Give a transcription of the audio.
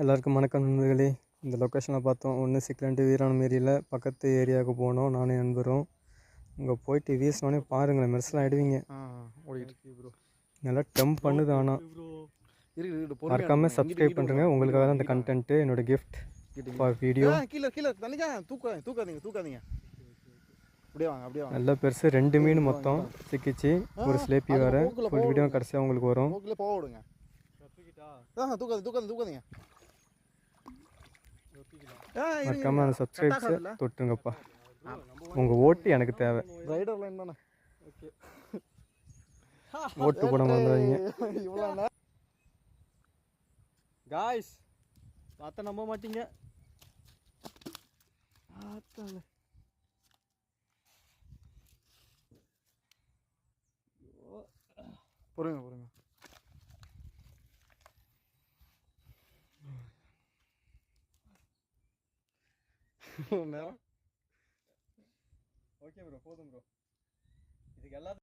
எல்லாருக்கும் வணக்கம் நண்பர்களே. இந்த லொக்கேஷனில் பார்த்தோம் ஒன்று சிக்கலன்ட்டு வீராணமேரியில் பக்கத்து ஏரியாவுக்கு போனோம் நானும் என் நண்பரும். அங்கே போயிட்டு வீசினோடனே பாருங்களேன், மெர்சலாம் ஆகிடுவீங்க. ஓடிட்டு ப்ரோ நல்லா டெம்ப் பண்ணுது. ஆனால் மறக்காமல் சப்ஸ்கிரைப் பண்ணுறேங்க. உங்களுக்காக தான் இந்த கண்டென்ட்டு. என்னோட கிஃப்ட் ஃபார் வீடியோ. கீழே கீழே தண்ணிக்கா தூக்காதீங்க அப்படியே வாங்க அப்படியே வாங்க. நல்ல பெருசு 2 மீன் மொத்தம் சிக்கிச்சு, ஒரு ஸ்லேப்பி வேறு. ஃபுல் வீடியோ கடைசியாக உங்களுக்கு வரும். போக விடுங்க. தூக்காதீங்க. மறக்காமல் அந்த சப்ஸ்கிரைப்ஸை தொட்டுருங்கப்பா. உங்கள் ஓட்டு எனக்கு தேவை. ரைடர் லைன் தானே, ஓட்டு போட வந்துடுவீங்க. காய்ஸ் பார்த்தா நம்ப மாட்டீங்க. பொறுங்க நேரம். ஓகே ப்ரோ, போதும் ப்ரோ. இதுக்கு எல்லாத்துக்கும்